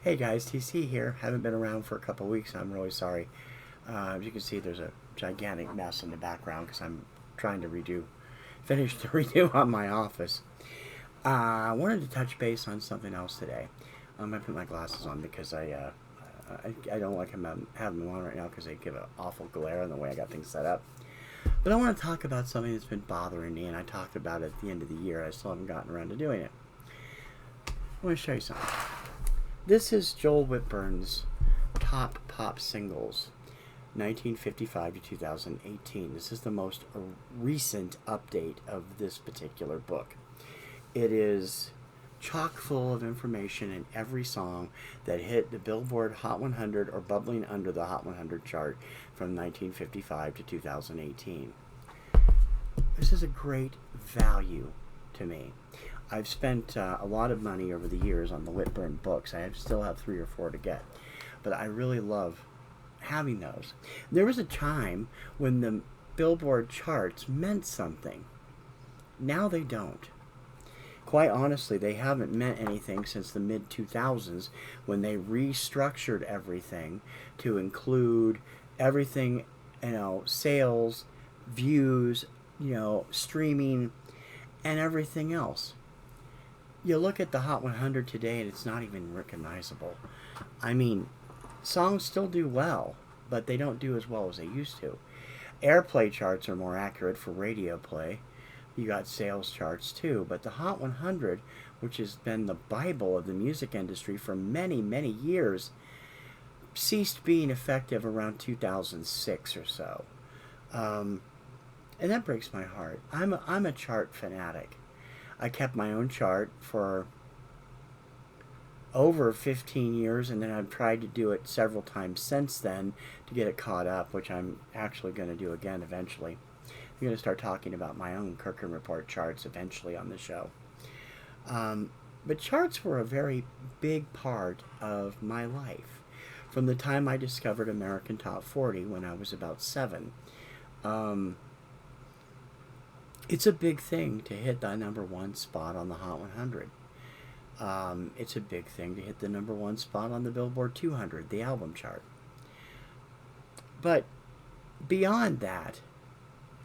Hey guys, TC here. Haven't been around for a couple weeks. I'm really sorry. As you can see, there's a gigantic mess in the background because I'm trying to finish the redo on my office. I wanted to touch base on something else today. I'm gonna put my glasses on because I don't like having them on right now because they give an awful glare in the way I got things set up. But I want to talk about something that's been bothering me, and I talked about it at the end of the year. I still haven't gotten around to doing it. I want to show you something. This is Joel Whitburn's top pop singles, 1955 to 2018. This is the most recent update of this particular book. It is chock full of information in every song that hit the Billboard Hot 100 or bubbling under the Hot 100 chart from 1955 to 2018. This is a great value to me. I've spent a lot of money over the years on the Whitburn books. Still have 3 or 4 to get. But I really love having those. There was a time when the Billboard charts meant something. Now they don't. Quite honestly, they haven't meant anything since the mid-2000s when they restructured everything to include everything, sales, views, streaming, and everything else. You look at the Hot 100 today and it's not even recognizable. I mean, songs still do well, but they don't do as well as they used to. Airplay charts are more accurate for radio play. You got sales charts too, but the Hot 100, which has been the Bible of the music industry for many, many years, ceased being effective around 2006 or so. And that breaks my heart. I'm a chart fanatic. I kept my own chart for over 15 years, and then I've tried to do it several times since then to get it caught up, which I'm actually going to do again eventually. I'm going to start talking about my own Kirkham Report charts eventually on the show. But charts were a very big part of my life. From the time I discovered American Top 40 when I was about 7. It's a big thing to hit the #1 spot on the Hot 100. It's a big thing to hit the #1 spot on the Billboard 200, the album chart. But beyond that,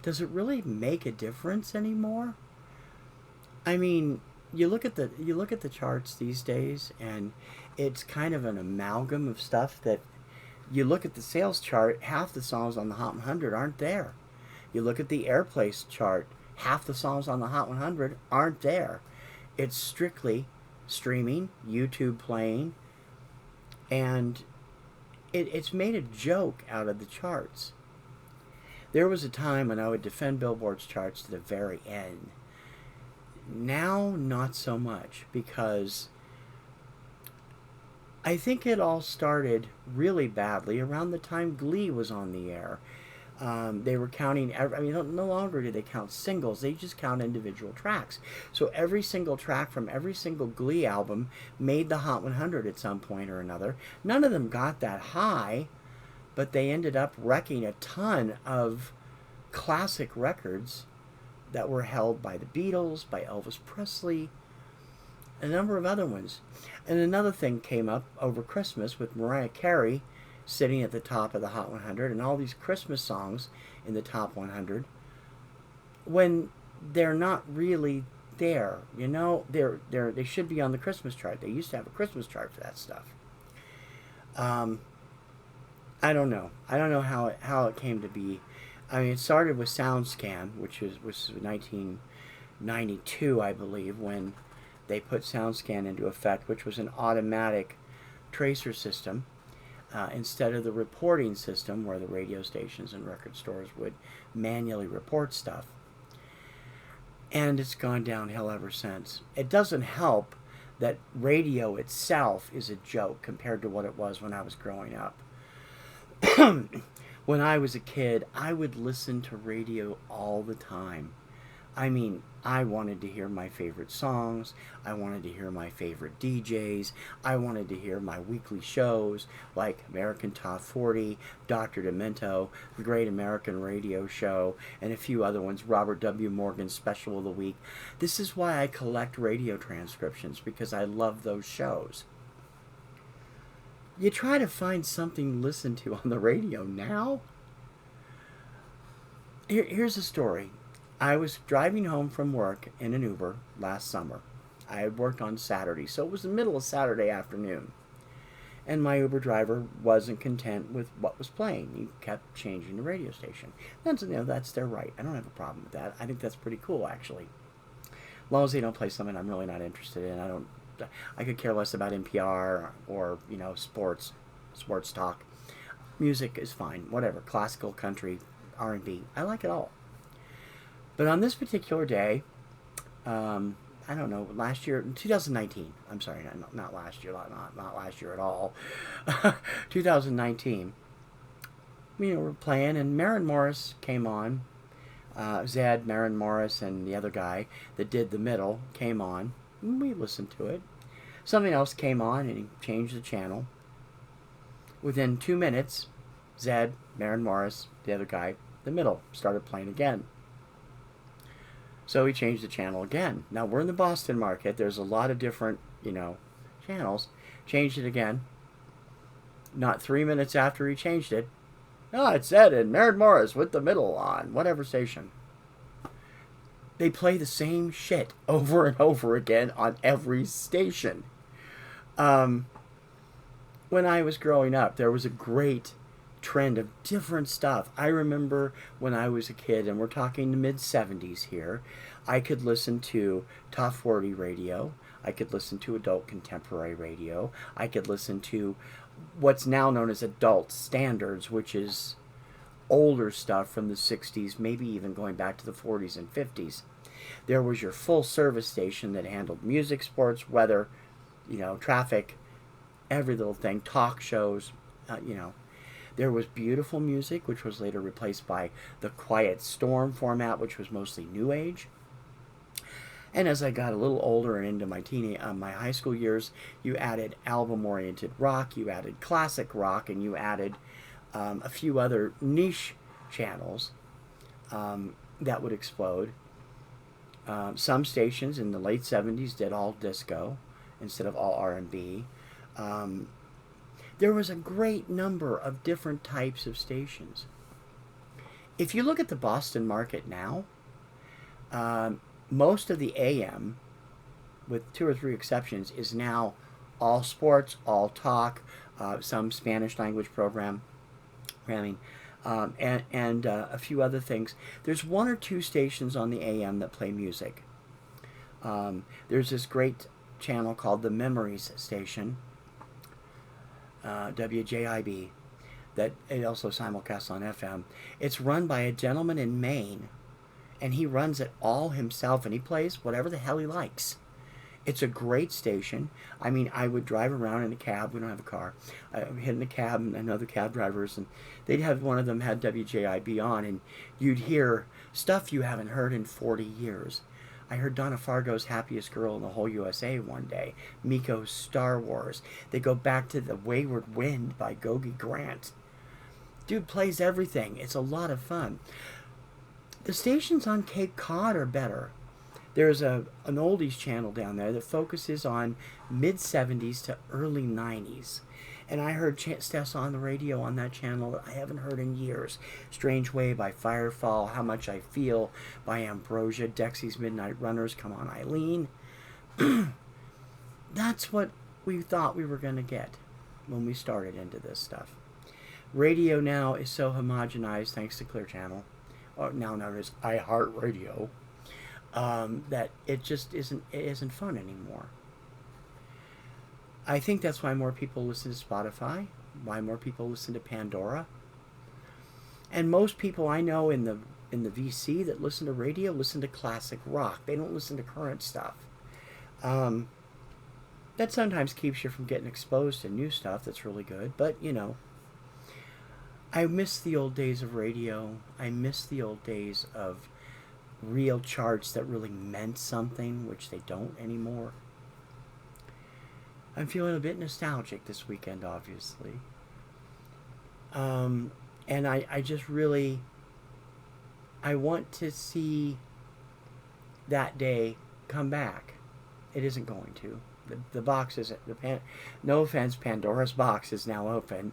does it really make a difference anymore? I mean, you look at the charts these days, and it's kind of an amalgam of stuff that you look at the sales chart, half the songs on the Hot 100 aren't there. You look at the airplay chart, half the songs on the Hot 100 aren't there. It's strictly streaming, YouTube playing, and it's made a joke out of the charts. There was a time when I would defend Billboard's charts to the very end. Now, not so much, because I think it all started really badly around the time Glee was on the air. They were counting, no longer do they count singles, they just count individual tracks. So every single track from every single Glee album made the Hot 100 at some point or another. None of them got that high, but they ended up wrecking a ton of classic records that were held by the Beatles, by Elvis Presley, a number of other ones. And another thing came up over Christmas with Mariah Carey sitting at the top of the Hot 100 and all these Christmas songs in the top 100 when they're not really there. They should be on the Christmas chart. They used to have a Christmas chart for that stuff. I don't know. I don't know how it came to be. I mean, it started with SoundScan, which was 1992, I believe, when they put SoundScan into effect, which was an automatic tracer system instead of the reporting system where the radio stations and record stores would manually report stuff. And it's gone downhill ever since. It doesn't help that radio itself is a joke compared to what it was when I was growing up. When I was a kid, I would listen to radio all the time. I mean, I wanted to hear my favorite songs. I wanted to hear my favorite DJs. I wanted to hear my weekly shows like American Top 40, Dr. Demento, The Great American Radio Show, and a few other ones, Robert W. Morgan's Special of the Week. This is why I collect radio transcriptions, because I love those shows. you try to find something to listen to on the radio now. Here's a story. I was driving home from work in an Uber last summer. I had worked on Saturday, so it was the middle of Saturday afternoon. And my Uber driver wasn't content with what was playing. He kept changing the radio station. That's their right. I don't have a problem with that. I think that's pretty cool, actually. As long as they don't play something I'm really not interested in. I could care less about NPR or sports talk. Music is fine, whatever. Classical, country, R&B. I like it all. But on this particular day, I don't know, last year, 2019, I'm sorry, not last year, not last year at all, 2019, we're playing, and Maren Morris came on, Zed, Maren Morris, and the other guy that did the middle came on, and we listened to it. Something else came on, and he changed the channel. Within 2 minutes, Zed, Maren Morris, the other guy, the middle, started playing again. So he changed the channel again. Now, we're in the Boston market. There's a lot of different, channels. Changed it again. Not 3 minutes after he changed it, it said, and Maren Morris with the middle on whatever station. They play the same shit over and over again on every station. When I was growing up, there was a great trend of different stuff. I remember when I was a kid, and we're talking the mid-70s here, I could listen to Top 40 radio, I could listen to adult contemporary radio, I could listen to what's now known as adult standards, which is older stuff from the 60s, maybe even going back to the 40s and 50s. There was your full service station that handled music, sports, weather, traffic, every little thing, talk shows, There was beautiful music, which was later replaced by the Quiet Storm format, which was mostly New Age. And as I got a little older and into my high school years, you added album-oriented rock, you added classic rock, and you added a few other niche channels that would explode. Some stations in the late 70s did all disco instead of all R&B. There was a great number of different types of stations. If you look at the Boston market now, most of the AM, with 2 or 3 exceptions, is now all sports, all talk, some Spanish language programming, and a few other things. There's 1 or 2 stations on the AM that play music. There's this great channel called the Memories Station, WJIB, that it also simulcasts on FM. It's run by a gentleman in Maine, and he runs it all himself, and he plays whatever the hell he likes. It's a great station. I mean, I would drive around in a cab. We don't have a car. I would hit in a cab and other cab drivers, and they'd have one of them had WJIB on, and you'd hear stuff you haven't heard in 40 years. I heard Donna Fargo's Happiest Girl in the Whole USA one day. Miko's Star Wars. They go back to The Wayward Wind by Gogi Grant. Dude plays everything. It's a lot of fun. The stations on Cape Cod are better. There's an oldies channel down there that focuses on mid-70s to early 90s. And I heard stuff on the radio on that channel that I haven't heard in years. Strange Way by Firefall, How Much I Feel by Ambrosia, Dexy's Midnight Runners, Come On Eileen. That's what we thought we were going to get when we started into this stuff. Radio now is so homogenized, thanks to Clear Channel, or now known as iHeartRadio, that it just isn't fun anymore. I think that's why more people listen to Spotify, why more people listen to Pandora. And most people I know in the VC that listen to radio listen to classic rock. They don't listen to current stuff. That sometimes keeps you from getting exposed to new stuff that's really good, but I miss the old days of radio. I miss the old days of real charts that really meant something, which they don't anymore. I'm feeling a bit nostalgic this weekend, obviously. And I just really, I want to see that day come back. It isn't going to. the box is no offense, Pandora's box is now open,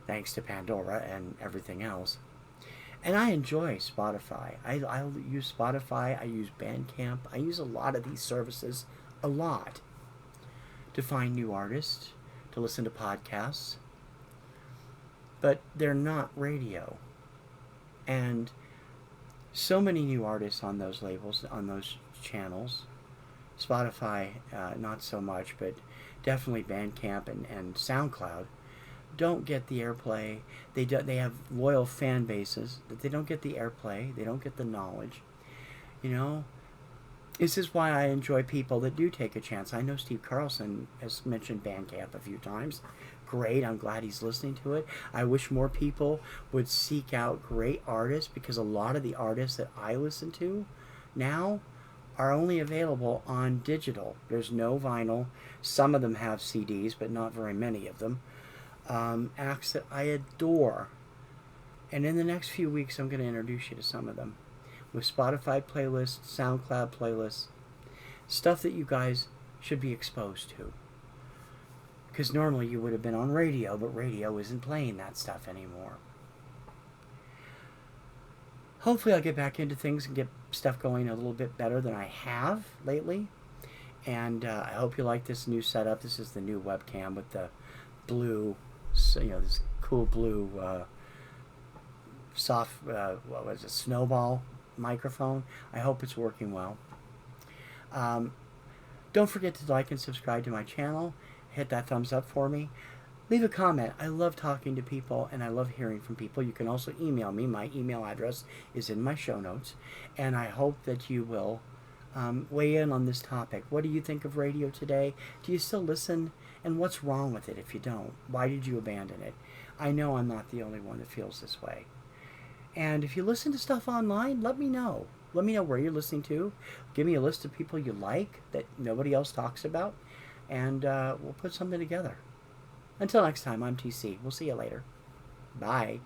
thanks to Pandora and everything else. And I enjoy Spotify. I use Spotify. I use Bandcamp. I use a lot of these services, a lot, to find new artists, to listen to podcasts. But they're not radio. And so many new artists on those labels, on those channels. Spotify, not so much, but definitely Bandcamp and SoundCloud don't get the airplay. They have loyal fan bases, but they don't get the airplay. They don't get the knowledge. You know, this is why I enjoy people that do take a chance. I know Steve Carlson has mentioned Bandcamp a few times. Great, I'm glad he's listening to it. I wish more people would seek out great artists, because a lot of the artists that I listen to now are only available on digital. There's no vinyl. Some of them have CDs, but not very many of them. Acts that I adore. And in the next few weeks, I'm going to introduce you to some of them. With Spotify playlists, SoundCloud playlists, stuff that you guys should be exposed to. Because normally you would have been on radio, but radio isn't playing that stuff anymore. Hopefully I'll get back into things and get stuff going a little bit better than I have lately. And I hope you like this new setup. This is the new webcam with the blue, this cool blue soft, what was it, snowball microphone. I hope it's working well. Don't forget to like and subscribe to my channel. Hit that thumbs up for me. Leave a comment. I love talking to people, and I love hearing from people. You can also email me. My email address is in my show notes. And I hope that you will weigh in on this topic. What do you think of radio today? Do you still listen? And what's wrong with it if you don't? Why did you abandon it? I know I'm not the only one that feels this way. And if you listen to stuff online, let me know. Let me know where you're listening to. Give me a list of people you like that nobody else talks about. And we'll put something together. Until next time, I'm TC. We'll see you later. Bye.